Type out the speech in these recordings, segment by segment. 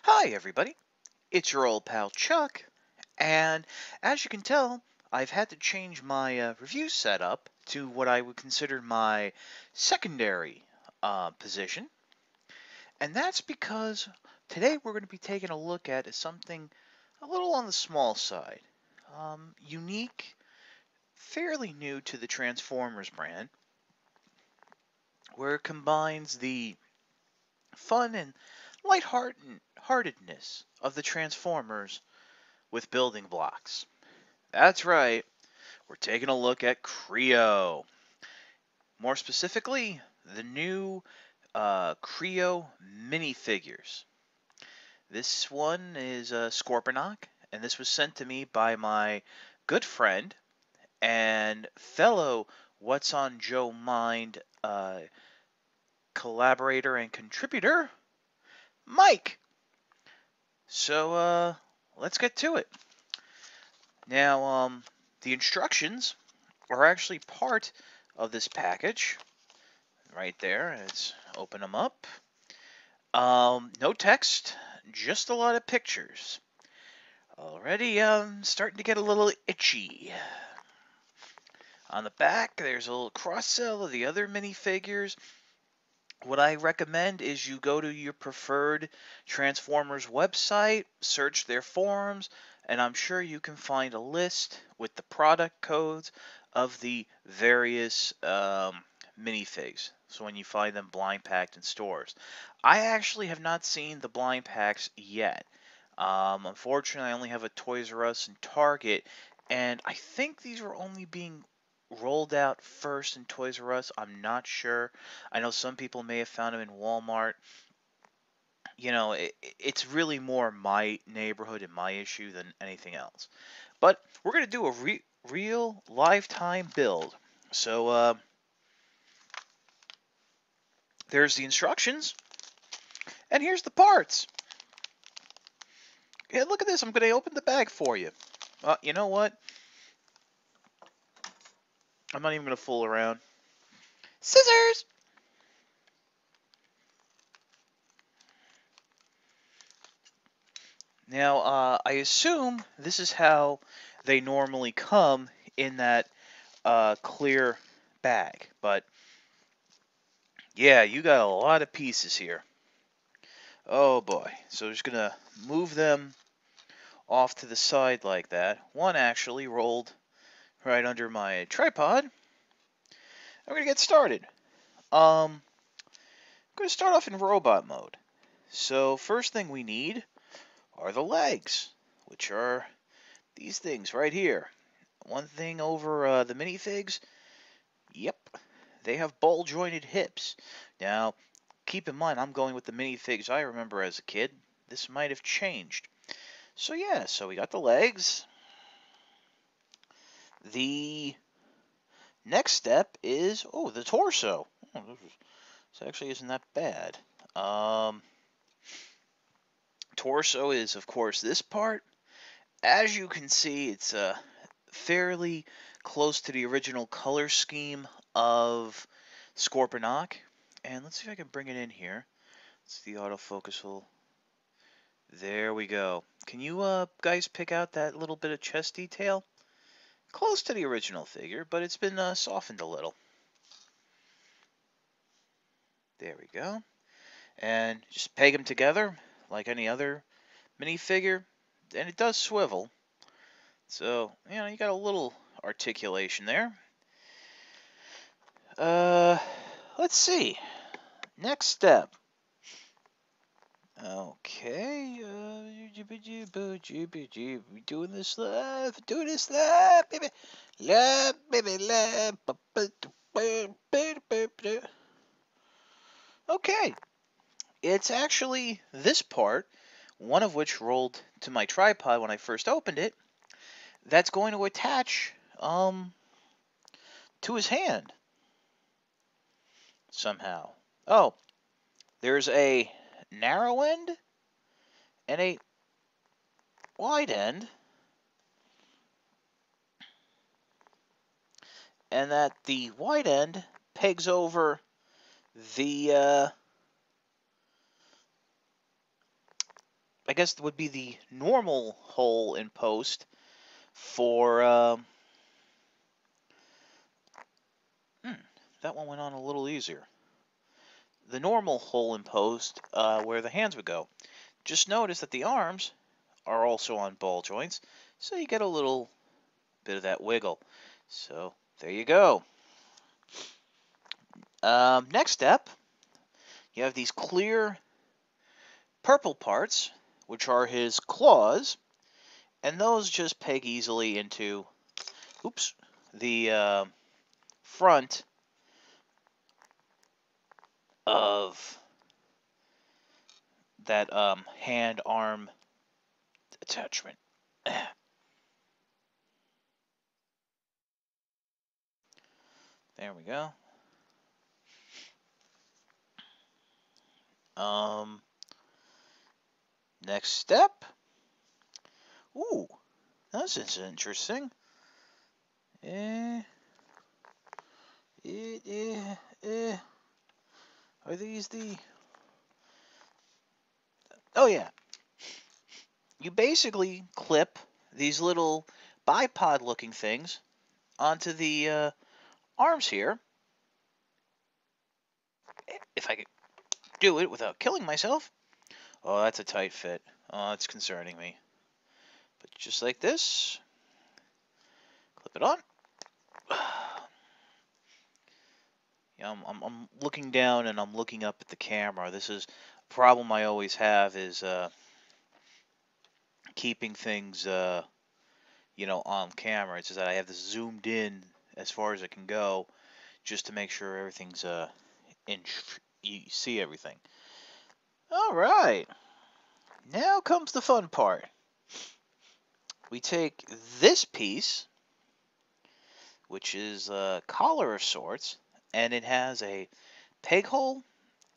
Hi, everybody. It's your old pal Chuck, and as you can tell, I've had to change my review setup to what I would consider my secondary position, and that's because today we're going to be taking a look at something a little on the small side, unique, fairly new to the Transformers brand, where it combines the fun and lightheartedness of the Transformers with building blocks. That's right, we're taking a look at Kreo. More specifically, the new Kreo minifigures. This one is Scorponok, and this was sent to me by my good friend and fellow What's on Joe Mind collaborator and contributor, Mike. So let's get to it. Now, the instructions are actually part of this package right there. Let's open them up. No text, just a lot of pictures. Already starting to get a little itchy. On the back, there's a little cross-sell of the other minifigures. What I recommend is you go to your preferred Transformers website, search their forums, and I'm sure you can find a list with the product codes of the various minifigs. So when you find them blind packed in stores. I actually have not seen the blind packs yet. Unfortunately, I only have a Toys R Us and Target, and I think these were only being rolled out first in Toys R Us. I'm not sure. I know some people may have found them in Walmart. You know, it's really more my neighborhood and my issue than anything else. But we're going to do a real lifetime build. So there's the instructions, and here's the parts. Yeah, look at this. I'm going to open the bag for you. You know what? I'm not even going to fool around. Scissors! Now, I assume this is how they normally come in that clear bag. But, yeah, you got a lot of pieces here. Oh, boy. So just going to move them off to the side like that. One actually rolled right under my tripod. I'm going to get started. I'm going to start off in robot mode. So first thing we need are the legs, which are these things right here. One thing over the minifigs, yep, they have ball-jointed hips. Now, keep in mind, I'm going with the minifigs I remember as a kid. This might have changed. So yeah, so we got the legs. The next step is, oh, the torso. Oh, this actually isn't that bad. Torso is, of course, this part. As you can see, it's fairly close to the original color scheme of Scorponok. And let's see if I can bring it in here. It's the autofocus will. There we go. Can you guys pick out that little bit of chest detail? Close to the original figure, but it's been softened a little. There we go. And just peg them together like any other minifigure. And it does swivel. So, you know, you got a little articulation there. Let's see. Next step. Okay, we doing this live, baby, live, baby, live. Okay, it's actually this part, one of which rolled to my tripod when I first opened it, that's going to attach, to his hand. Somehow. Oh, there's a narrow end and a wide end, and that the wide end pegs over the I guess would be the normal hole in post for, that one went on a little easier. The normal hole in post where the hands would go. Just notice that the arms are also on ball joints, so you get a little bit of that wiggle. So there you go. Next step, you have these clear purple parts, which are his claws, and those just peg easily into, the front of that hand-arm attachment. There we go. Next step. Ooh, that's interesting. Are these the... Oh, yeah. You basically clip these little bipod-looking things onto the arms here. If I could do it without killing myself. Oh, that's a tight fit. Oh, it's concerning me. But just like this, clip it on. Yeah, I'm looking down and I'm looking up at the camera. This is a problem I always have, is keeping things on camera. It's just that I have this zoomed in as far as it can go, just to make sure everything's you see everything. All right, now comes the fun part. We take this piece, which is a collar of sorts, and it has a peg hole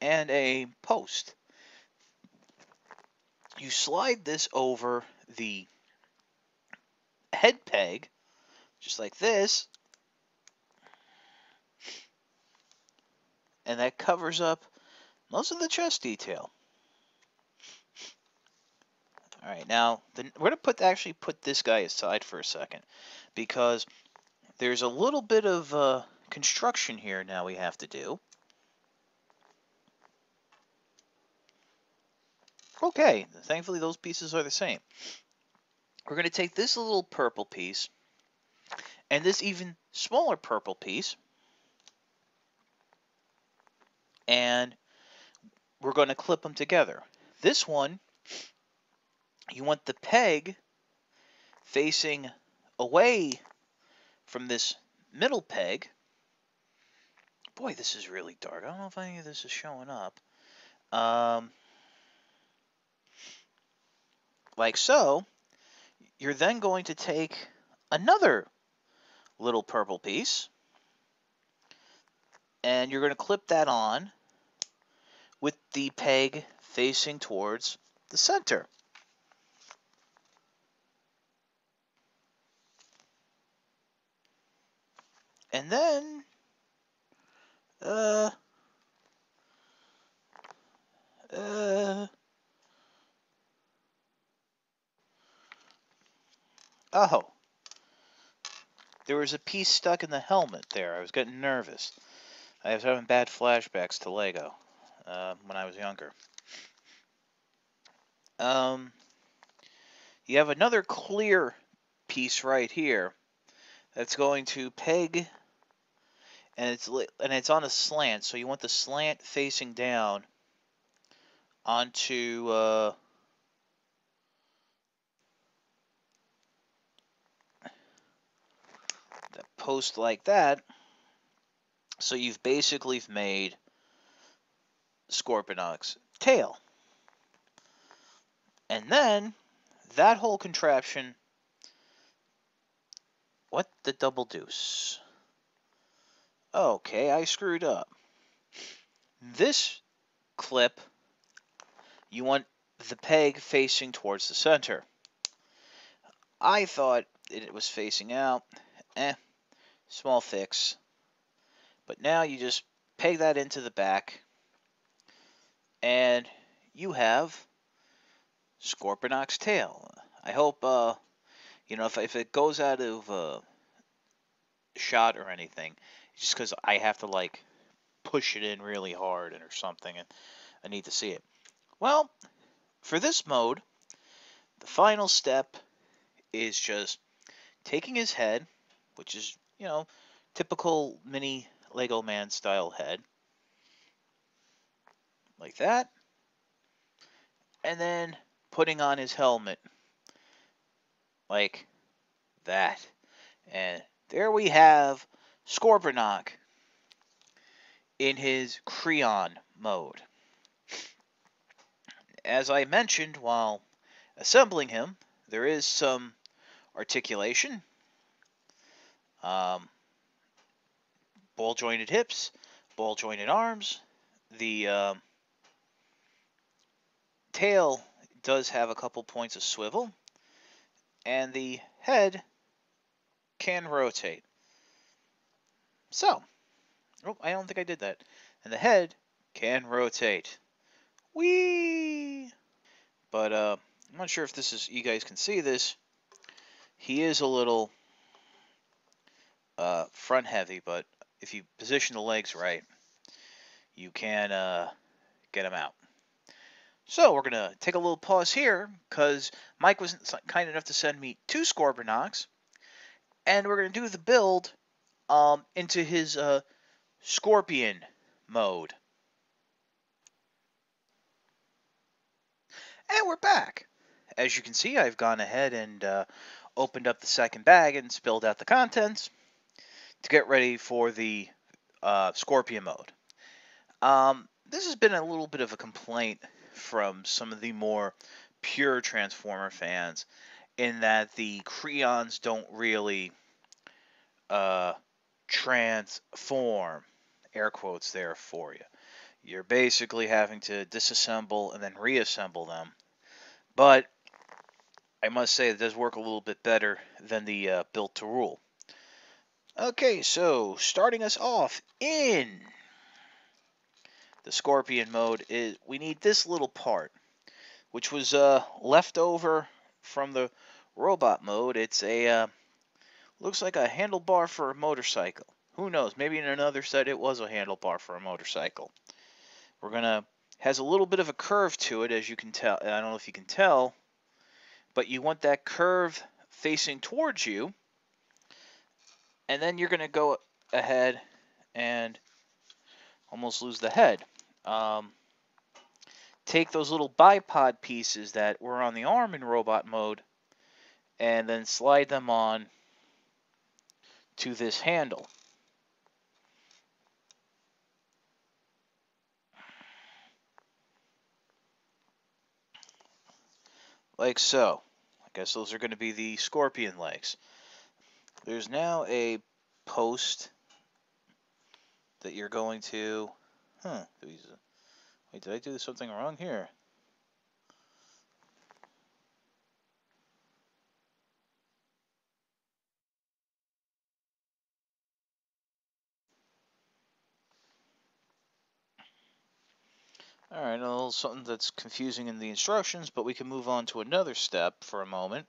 and a post. You slide this over the head peg, just like this, and that covers up most of the chest detail. All right, now we're going to actually put this guy aside for a second, because there's a little bit of construction here now we have to do. Okay, thankfully those pieces are the same. We're going to take this little purple piece and this even smaller purple piece, and we're going to clip them together. This one, you want the peg facing away from this middle peg. Boy, this is really dark. I don't know if any of this is showing up. Like so. You're then going to take another little purple piece, and you're going to clip that on with the peg facing towards the center. And then, oh, there was a piece stuck in the helmet there. I was getting nervous. I was having bad flashbacks to Lego when I was younger. You have another clear piece right here that's going to peg, and it's on a slant, so you want the slant facing down onto the post like that. So you've basically made Scorponok's tail. And then that whole contraption, what the double deuce? Okay, I screwed up. This clip, you want the peg facing towards the center. I thought it was facing out. Small fix. But now you just peg that into the back, and you have Scorponok's tail. I hope, if it goes out of shot or anything, it's just because I have to, like, push it in really hard or something, and I need to see it. Well, for this mode, the final step is just taking his head, which is, typical mini Lego Man style head, like that, and then putting on his helmet, like that. And there we have Scorponok in his Kreon mode. As I mentioned while assembling him, there is some articulation, ball jointed hips, ball jointed arms. The tail does have a couple points of swivel, and the head can rotate. So, I don't think I did that. And the head can rotate. Whee! But I'm not sure if you guys can see this. He is a little front heavy, but if you position the legs right, you can get him out. So we're going to take a little pause here because Mike was kind enough to send me 2 Scorponoks, and we're going to do the build into his Scorpion mode. And we're back. As you can see, I've gone ahead and opened up the second bag and spilled out the contents to get ready for the Scorpion mode. This has been a little bit of a complaint from some of the more pure Transformer fans in that the Kreons don't really transform, air quotes there for you. You're basically having to disassemble and then reassemble them. But I must say it does work a little bit better than the built to rule. Okay, so starting us off in the Scorpion mode is we need this little part, which was left over from the robot mode. It's a looks like a handlebar for a motorcycle. Who knows? Maybe in another set it was a handlebar for a motorcycle. Has a little bit of a curve to it, as you can tell. I don't know if you can tell, but you want that curve facing towards you, and then you're gonna go ahead and almost lose the head. Take those little bipod pieces that were on the arm in robot mode, and then slide them on to this handle. Like so. I guess those are going to be the Scorpion legs. There's now a post that you're going to... Wait, did I do something wrong here? Alright, a little something that's confusing in the instructions, but we can move on to another step for a moment.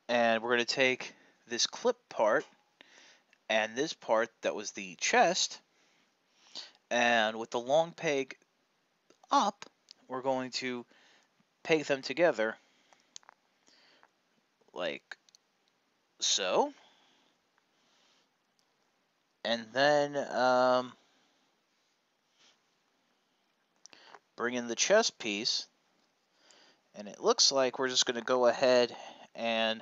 And we're going to take this clip part and this part that was the chest, and with the long peg up, we're going to peg them together like so. And then bring in the chest piece, and it looks like we're just going to go ahead and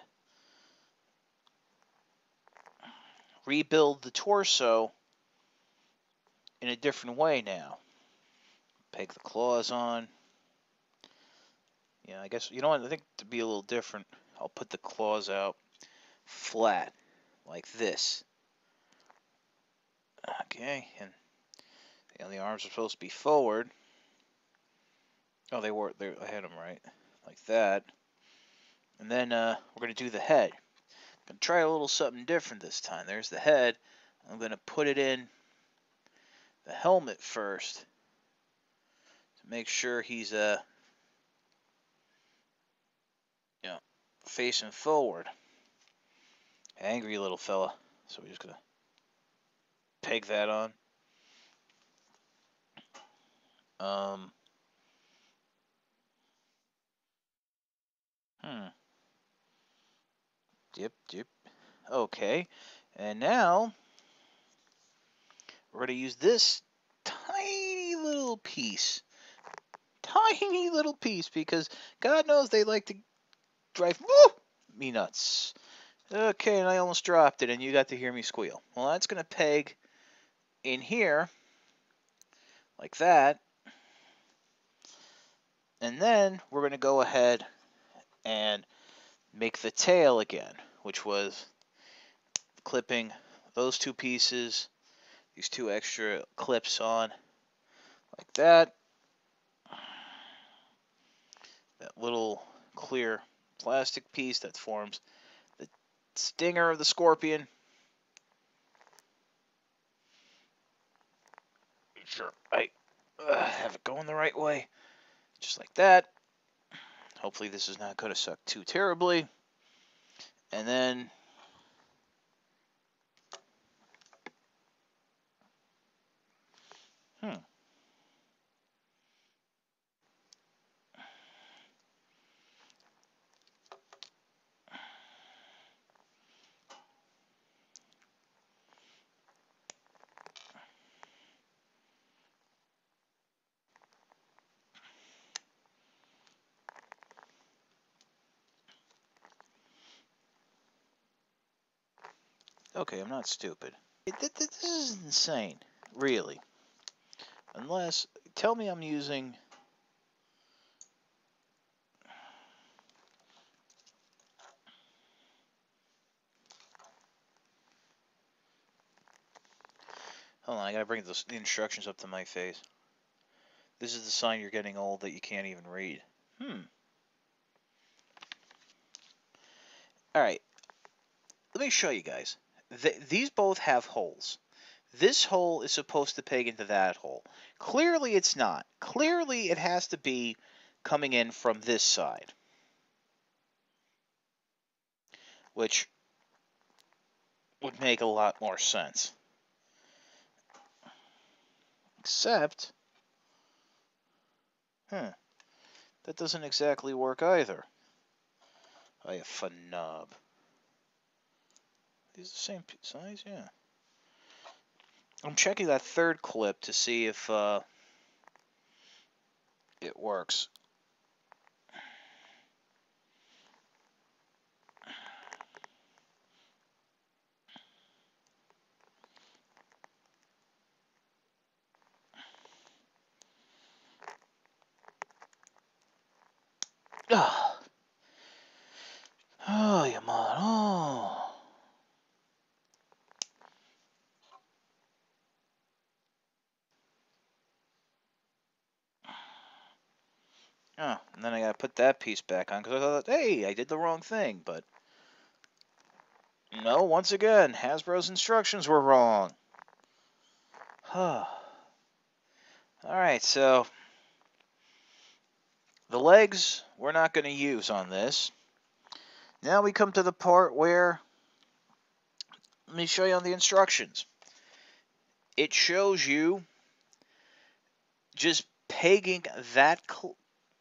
rebuild the torso in a different way now. Peg the claws on. Yeah, I guess, you know what, I think to be a little different, I'll put the claws out flat, like this. Okay, and the arms are supposed to be forward. Oh, they were. I had them right, like that. And then we're going to do the head. I'm going to try a little something different this time. There's the head. I'm going to put it in the helmet first to make sure he's facing forward. Angry little fella. So we're just going to peg that on. Dip. Okay. And now we're going to use this tiny little piece. Tiny little piece, because God knows they like to drive me nuts. Okay, and I almost dropped it, and you got to hear me squeal. Well, that's going to peg in here, like that. And then we're going to go ahead and make the tail again, which was clipping those two pieces, these two extra clips on, like that. That little clear plastic piece that forms the stinger of the scorpion. Sure, I have it going the right way. Just like that. Hopefully this is not going to suck too terribly. And then okay, I'm not stupid. This is insane, really. Unless, tell me I'm using... Hold on, I gotta bring the instructions up to my face. This is the sign you're getting old that you can't even read. Alright, let me show you guys. These both have holes. This hole is supposed to peg into that hole. Clearly it's not. Clearly it has to be coming in from this side. Which would make a lot more sense. Except, that doesn't exactly work either. Oh, you phenob. These are the same size, yeah. I'm checking that third clip to see if it works. Oh, you man. Oh. Oh, and then I gotta put that piece back on because I thought, hey, I did the wrong thing, but no, once again, Hasbro's instructions were wrong. Alright, so the legs we're not going to use on this. Now we come to the part where, let me show you on the instructions. It shows you just pegging that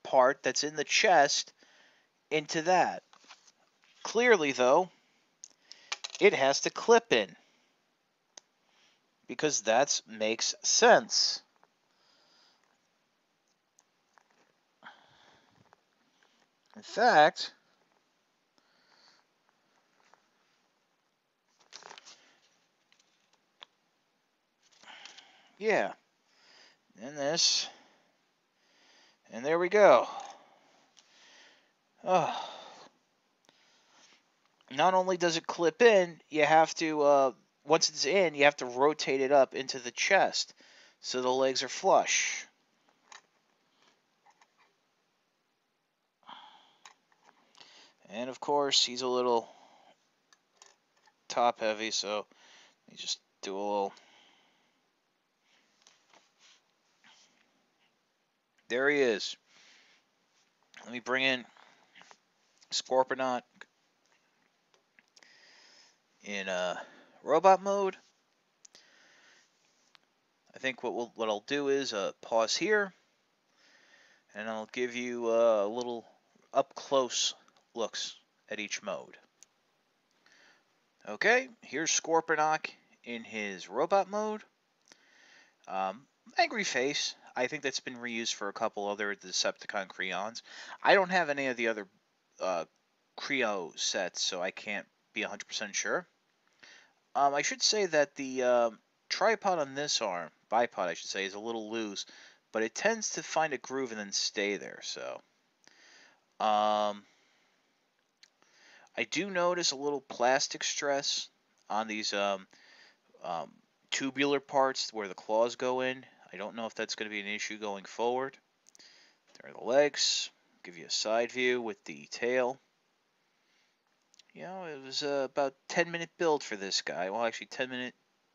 part that's in the chest into that. Clearly, though, it has to clip in, because that makes sense. In fact, yeah, and this, and there we go. Oh. Not only does it clip in, you have to, once it's in, you have to rotate it up into the chest so the legs are flush. And of course, he's a little top heavy, so you just do a little. There he is. Let me bring in Scorponok in robot mode. I think what I'll do is pause here, and I'll give you a little up close looks at each mode. Okay, here's Scorponok in his robot mode. Angry face. I think that's been reused for a couple other Decepticon Kreons. I don't have any of the other Kreo sets, so I can't be 100% sure. I should say that the tripod on this arm, bipod I should say, is a little loose, but it tends to find a groove and then stay there. So, I do notice a little plastic stress on these tubular parts where the claws go in. I don't know if that's going to be an issue going forward. There are the legs. Give you a side view with the tail. You know, it was about 10-minute build for this guy. Well, actually 10-minute,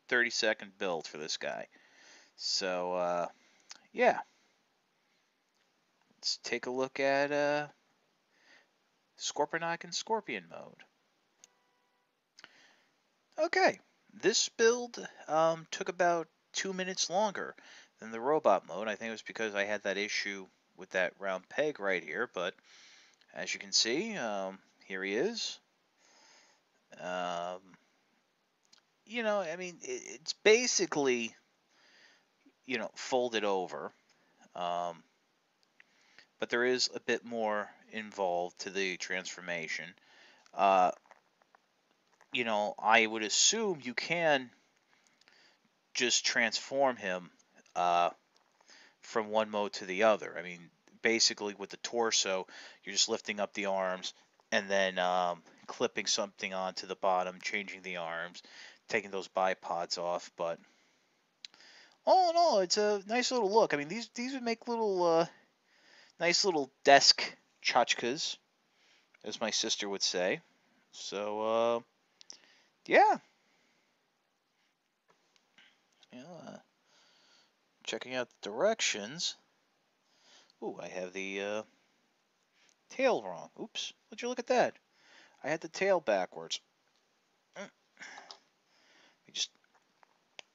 30-second build for this guy. So, yeah. Let's take a look at Scorponok in Scorpion mode. Okay, this build took about 2 minutes longer than the robot mode. I think it was because I had that issue with that round peg right here, but as you can see, here he is. You know, I mean, it's basically, you know, folded over. But there is a bit more involved to the transformation. You know, I would assume you can just transform him from one mode to the other. I mean, basically with the torso, you're just lifting up the arms and then clipping something onto the bottom, changing the arms, taking those bipods off. But all in all, it's a nice little look. I mean, these would make little nice little desk tchotchkes, as my sister would say. So, yeah. Checking out the directions. Ooh, I have the tail wrong. Oops, would you look at that? I had the tail backwards. Just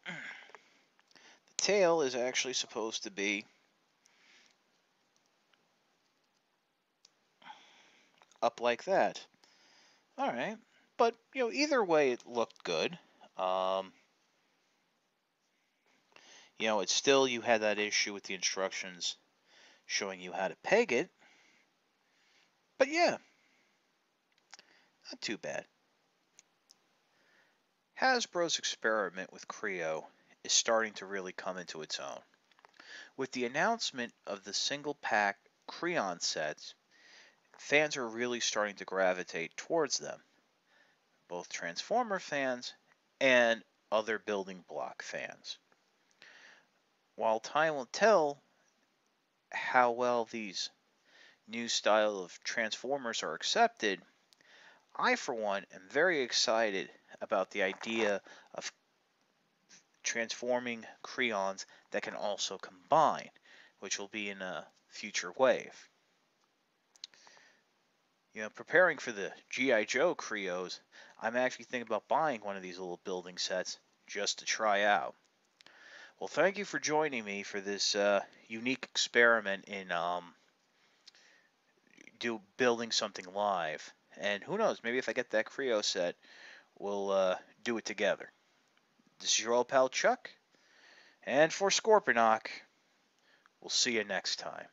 the tail is actually supposed to be up like that. All right, but you know, either way, it looked good. You know, it's still, you had that issue with the instructions showing you how to peg it. But yeah, not too bad. Hasbro's experiment with Kreo is starting to really come into its own. With the announcement of the single pack Kreon sets, fans are really starting to gravitate towards them. Both Transformer fans and other building block fans. While time will tell how well these new style of Transformers are accepted, I for one am very excited about the idea of transforming Kreons that can also combine, which will be in a future wave. You know, preparing for the G.I. Joe Kreos, I'm actually thinking about buying one of these little building sets just to try out. Well, thank you for joining me for this unique experiment in building something live. And who knows, maybe if I get that Kreo set, we'll do it together. This is your old pal Chuck, and for Scorponok, we'll see you next time.